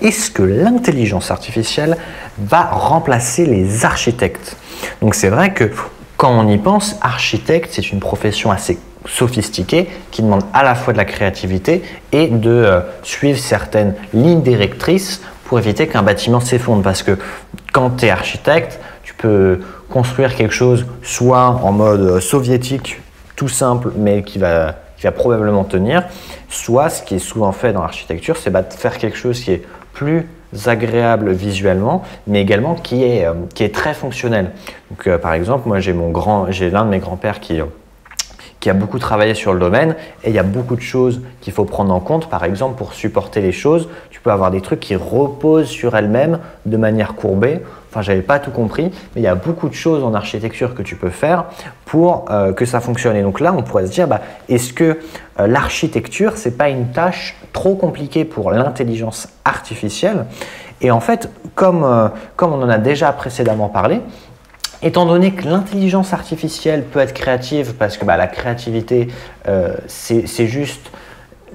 est-ce que l'intelligence artificielle va remplacer les architectes? Donc c'est vrai que quand on y pense, architecte, c'est une profession assez sophistiquée qui demande à la fois de la créativité et de suivre certaines lignes directrices pour éviter qu'un bâtiment s'effondre. Parce que quand tu es architecte, tu peux construire quelque chose soit en mode soviétique, tout simple, mais qui va probablement tenir, soit ce qui est souvent fait dans l'architecture, c'est de faire quelque chose qui est plus agréable visuellement, mais également qui est très fonctionnel. Donc, par exemple, moi j'ai l'un de mes grands-pères qui a beaucoup travaillé sur le domaine et il y a beaucoup de choses qu'il faut prendre en compte. Par exemple, pour supporter les choses, tu peux avoir des trucs qui reposent sur elles-mêmes de manière courbée. Enfin, j'avais pas tout compris, mais il y a beaucoup de choses en architecture que tu peux faire pour que ça fonctionne. Et donc là, on pourrait se dire, est-ce que l'architecture, c'est pas une tâche trop compliquée pour l'intelligence artificielle? Et en fait, comme on en a déjà précédemment parlé, étant donné que l'intelligence artificielle peut être créative parce que la créativité, c'est juste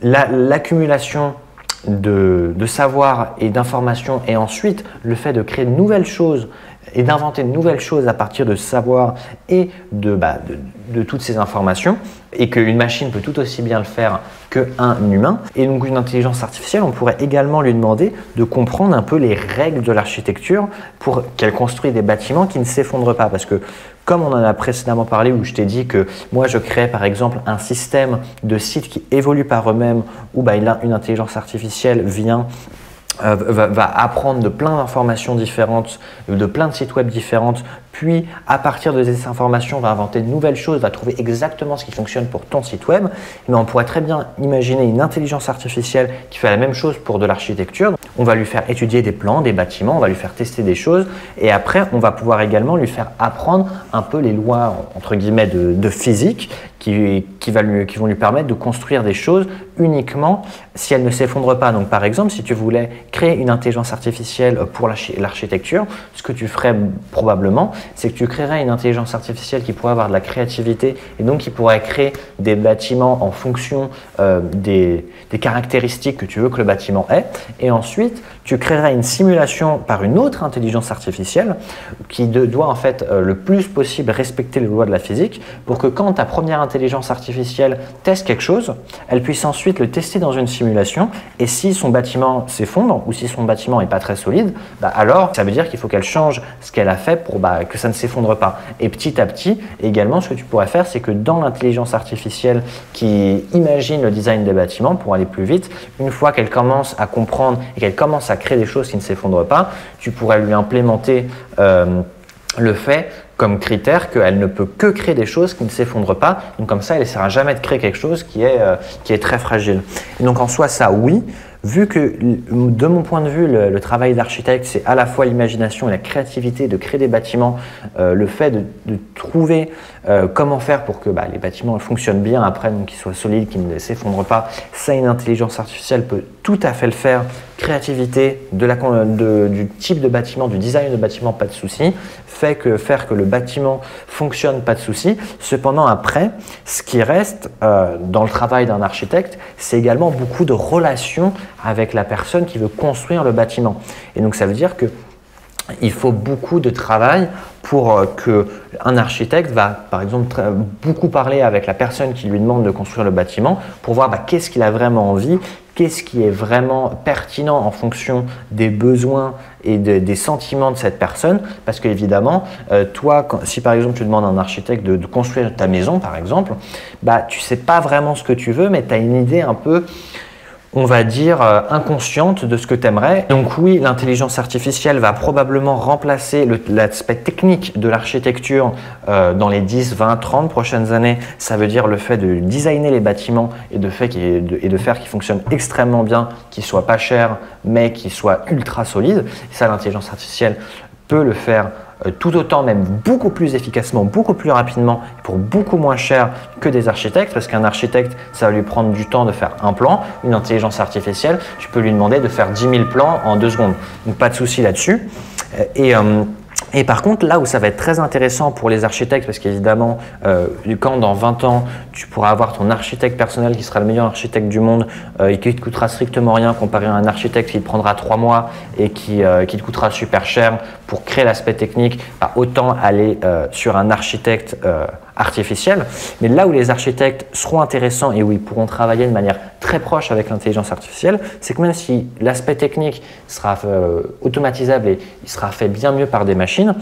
l'accumulation de savoir et d'informations et ensuite le fait de créer de nouvelles choses et d'inventer de nouvelles choses à partir de savoir et de toutes ces informations, et qu'une machine peut tout aussi bien le faire qu'un humain. Et donc une intelligence artificielle, on pourrait également lui demander de comprendre un peu les règles de l'architecture pour qu'elle construise des bâtiments qui ne s'effondrent pas. Parce que comme on en a précédemment parlé, où je t'ai dit que moi je crée par exemple un système de sites qui évoluent par eux-mêmes, où une intelligence artificielle va apprendre de plein d'informations différentes, de plein de sites web différentes, puis à partir de ces informations va inventer de nouvelles choses, va trouver exactement ce qui fonctionne pour ton site web. Mais on pourrait très bien imaginer une intelligence artificielle qui fait la même chose pour de l'architecture. On va lui faire étudier des plans, des bâtiments, on va lui faire tester des choses et après on va pouvoir également lui faire apprendre un peu les lois entre guillemets de physique qui vont lui permettre de construire des choses uniquement si elles ne s'effondrent pas. Donc par exemple, si tu voulais créer une intelligence artificielle pour l'architecture, ce que tu ferais probablement, c'est que tu créerais une intelligence artificielle qui pourrait avoir de la créativité et donc qui pourrait créer des bâtiments en fonction des caractéristiques que tu veux que le bâtiment ait. Et ensuite, tu créerais une simulation par une autre intelligence artificielle qui doit en fait le plus possible respecter les lois de la physique pour que quand ta première intelligence artificielle teste quelque chose, elle puisse ensuite le tester dans une simulation et si son bâtiment s'effondre ou si son bâtiment n'est pas très solide, alors ça veut dire qu'il faut qu'elle change ce qu'elle a fait pour que ça ne s'effondre pas. Et petit à petit, également, ce que tu pourrais faire, c'est que dans l'intelligence artificielle qui imagine le design des bâtiments pour aller plus vite, une fois qu'elle commence à comprendre et qu'elle commence à créer des choses qui ne s'effondrent pas, tu pourrais lui implémenter le fait comme critère qu'elle ne peut que créer des choses qui ne s'effondrent pas. Donc comme ça, elle n'essaiera jamais de créer quelque chose qui est très fragile. Et donc en soi, ça oui. Vu que de mon point de vue, le travail d'architecte, c'est à la fois l'imagination et la créativité de créer des bâtiments, le fait de trouver comment faire pour que les bâtiments fonctionnent bien après, donc qu'ils soient solides, qu'ils ne s'effondrent pas, ça une intelligence artificielle peut tout à fait le faire. Créativité, du type de bâtiment, du design de bâtiment, pas de souci. Faire que le bâtiment fonctionne, pas de souci. Cependant après, ce qui reste dans le travail d'un architecte, c'est également beaucoup de relations avec la personne qui veut construire le bâtiment. Et donc ça veut dire que il faut beaucoup de travail pour qu'un architecte va, par exemple, beaucoup parler avec la personne qui lui demande de construire le bâtiment pour voir qu'est-ce qu'il a vraiment envie, qu'est-ce qui est vraiment pertinent en fonction des besoins et des sentiments de cette personne. Parce qu'évidemment, toi, si par exemple tu demandes à un architecte de construire ta maison, par exemple, tu ne sais pas vraiment ce que tu veux, mais tu as une idée un peu, on va dire, inconsciente de ce que tu aimerais. Donc oui, l'intelligence artificielle va probablement remplacer l'aspect technique de l'architecture dans les 10, 20, 30 prochaines années. Ça veut dire le fait de designer les bâtiments et de faire qu'ils fonctionnent extrêmement bien, qu'ils soient pas chers, mais qu'ils soient ultra solides. Et ça, l'intelligence artificielle peut le faire tout autant, même beaucoup plus efficacement, beaucoup plus rapidement, pour beaucoup moins cher que des architectes, parce qu'un architecte, ça va lui prendre du temps de faire un plan. Une intelligence artificielle, tu peux lui demander de faire 10 000 plans en 2 secondes. Donc pas de souci là-dessus. Et par contre, là où ça va être très intéressant pour les architectes, parce qu'évidemment, quand dans 20 ans, tu pourras avoir ton architecte personnel qui sera le meilleur architecte du monde et qui te coûtera strictement rien comparé à un architecte qui te prendra 3 mois et qui te coûtera super cher pour créer l'aspect technique, bah, autant aller sur un architecte artificiel. Mais là où les architectes seront intéressants et où ils pourront travailler de manière très proche avec l'intelligence artificielle, c'est que même si l'aspect technique sera automatisable et il sera fait bien mieux par des machines,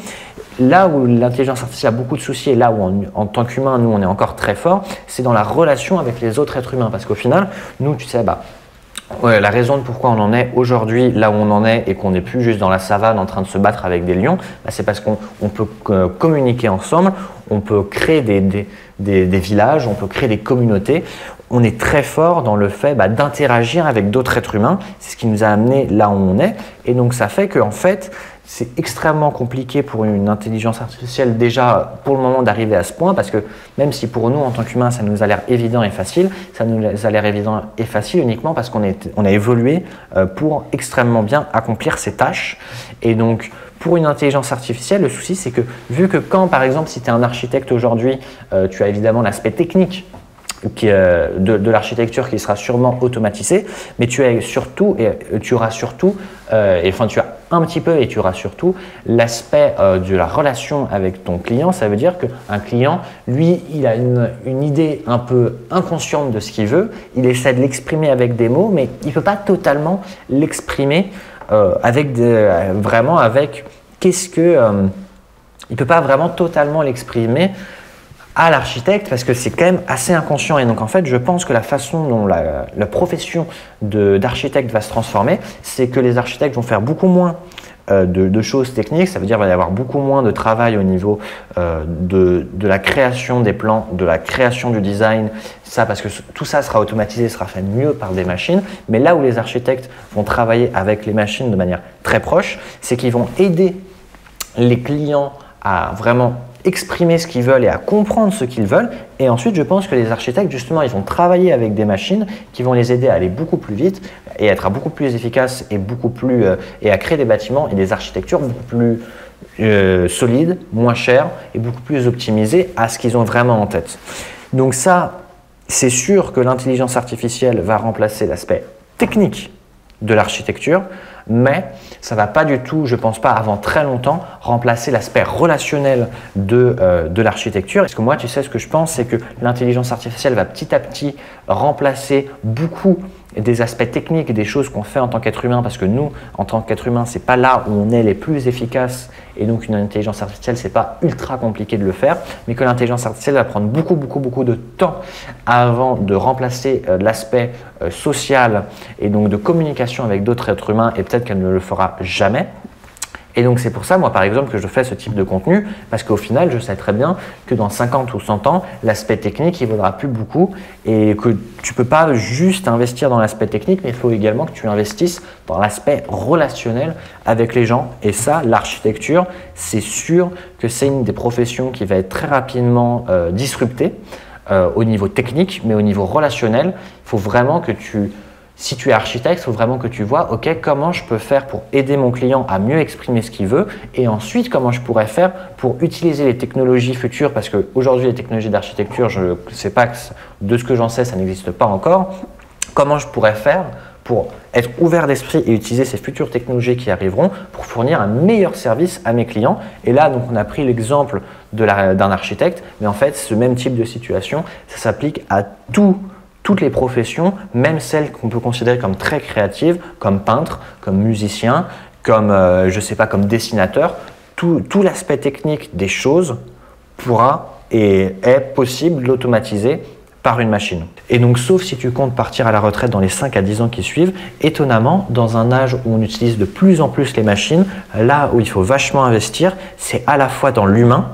là où l'intelligence artificielle a beaucoup de soucis et là où en tant qu'humain, nous, on est encore très fort, c'est dans la relation avec les autres êtres humains. Parce qu'au final, nous, tu sais, ouais, la raison de pourquoi on en est aujourd'hui là où on en est et qu'on n'est plus juste dans la savane en train de se battre avec des lions, bah, c'est parce qu'on peut communiquer ensemble, on peut créer des villages, on peut créer des communautés. On est très fort dans le fait d'interagir avec d'autres êtres humains. C'est ce qui nous a amené là où on est. Et donc ça fait qu'en fait, c'est extrêmement compliqué pour une intelligence artificielle déjà pour le moment d'arriver à ce point parce que même si pour nous en tant qu'humains ça nous a l'air évident et facile, ça nous a l'air évident et facile uniquement parce qu'on a évolué pour extrêmement bien accomplir ces tâches. Et donc pour une intelligence artificielle, le souci c'est que vu que quand par exemple si tu es un architecte aujourd'hui, tu as évidemment l'aspect technique de l'architecture qui sera sûrement automatisée, mais tu as surtout, tu auras surtout, tu as un petit peu et tu auras surtout l'aspect de la relation avec ton client. Ça veut dire qu'un client, lui, il a une idée un peu inconsciente de ce qu'il veut, il essaie de l'exprimer avec des mots, mais il ne peut pas totalement l'exprimer il ne peut pas vraiment totalement l'exprimer à l'architecte parce que c'est quand même assez inconscient. Et donc en fait, je pense que la façon dont la profession d'architecte va se transformer, c'est que les architectes vont faire beaucoup moins de choses techniques. Ça veut dire qu'il va y avoir beaucoup moins de travail au niveau de la création des plans, de la création du design, ça parce que tout ça sera automatisé, sera fait mieux par des machines. Mais là où les architectes vont travailler avec les machines de manière très proche, c'est qu'ils vont aider les clients à vraiment exprimer ce qu'ils veulent et à comprendre ce qu'ils veulent. Et ensuite, je pense que les architectes, justement, ils vont travailler avec des machines qui vont les aider à aller beaucoup plus vite et être beaucoup plus efficaces et à créer des bâtiments et des architectures beaucoup plus solides, moins chères et beaucoup plus optimisées à ce qu'ils ont vraiment en tête. Donc ça, c'est sûr que l'intelligence artificielle va remplacer l'aspect technique de l'architecture, mais ça ne va pas du tout, je ne pense pas avant très longtemps, remplacer l'aspect relationnel de l'architecture. Parce que moi, tu sais, ce que je pense, c'est que l'intelligence artificielle va petit à petit remplacer beaucoup des aspects techniques, des choses qu'on fait en tant qu'être humain, parce que nous, en tant qu'être humain, ce n'est pas là où on est les plus efficaces, et donc une intelligence artificielle, ce n'est pas ultra compliqué de le faire, mais que l'intelligence artificielle va prendre beaucoup de temps avant de remplacer l'aspect social et donc de communication avec d'autres êtres humains, et peut-être qu'elle ne le fera jamais. Et donc c'est pour ça, moi par exemple, que je fais ce type de contenu, parce qu'au final, je sais très bien que dans 50 ou 100 ans, l'aspect technique, il ne vaudra plus beaucoup et que tu ne peux pas juste investir dans l'aspect technique, mais il faut également que tu investisses dans l'aspect relationnel avec les gens. Et ça, l'architecture, c'est sûr que c'est une des professions qui va être très rapidement disruptée au niveau technique, mais au niveau relationnel, il faut vraiment que si tu es architecte, il faut vraiment que tu vois, ok, comment je peux faire pour aider mon client à mieux exprimer ce qu'il veut et ensuite comment je pourrais faire pour utiliser les technologies futures parce qu'aujourd'hui les technologies d'architecture, je ne sais pas, de ce que j'en sais, ça n'existe pas encore. Comment je pourrais faire pour être ouvert d'esprit et utiliser ces futures technologies qui arriveront pour fournir un meilleur service à mes clients. Et là, donc, on a pris l'exemple d'un architecte, mais en fait, ce même type de situation, ça s'applique à toutes les professions, même celles qu'on peut considérer comme très créatives, comme peintre, comme musicien, comme, je sais pas, comme dessinateur. Tout l'aspect technique des choses pourra et est possible de l'automatiser par une machine. Et donc, sauf si tu comptes partir à la retraite dans les 5 à 10 ans qui suivent, étonnamment, dans un âge où on utilise de plus en plus les machines, là où il faut vachement investir, c'est à la fois dans l'humain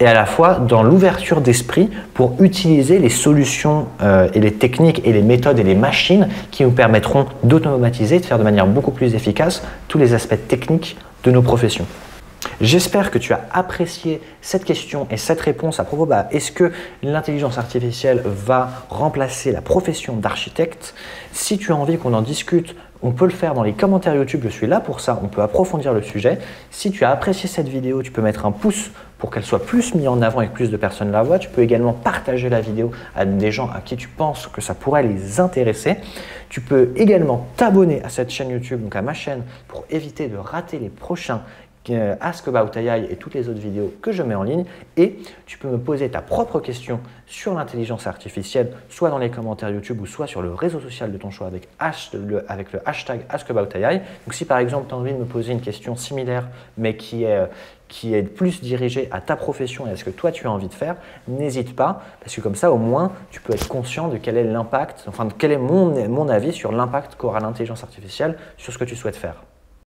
et à la fois dans l'ouverture d'esprit pour utiliser les solutions et les techniques et les méthodes et les machines qui nous permettront d'automatiser, de faire de manière beaucoup plus efficace tous les aspects techniques de nos professions. J'espère que tu as apprécié cette question et cette réponse à propos est-ce que l'intelligence artificielle va remplacer la profession d'architecte? Si tu as envie qu'on en discute On peut le faire dans les commentaires YouTube, je suis là pour ça, on peut approfondir le sujet. Si tu as apprécié cette vidéo, tu peux mettre un pouce pour qu'elle soit plus mise en avant et que plus de personnes la voient. Tu peux également partager la vidéo à des gens à qui tu penses que ça pourrait les intéresser. Tu peux également t'abonner à cette chaîne YouTube, donc à ma chaîne, pour éviter de rater les prochains Ask About AI et toutes les autres vidéos que je mets en ligne. Et tu peux me poser ta propre question sur l'intelligence artificielle, soit dans les commentaires YouTube ou soit sur le réseau social de ton choix avec le hashtag AskAboutAI. Donc si par exemple tu as envie de me poser une question similaire mais qui est plus dirigée à ta profession et à ce que toi tu as envie de faire, n'hésite pas, parce que comme ça au moins tu peux être conscient de quel est l'impact, enfin de quel est mon avis sur l'impact qu'aura l'intelligence artificielle sur ce que tu souhaites faire.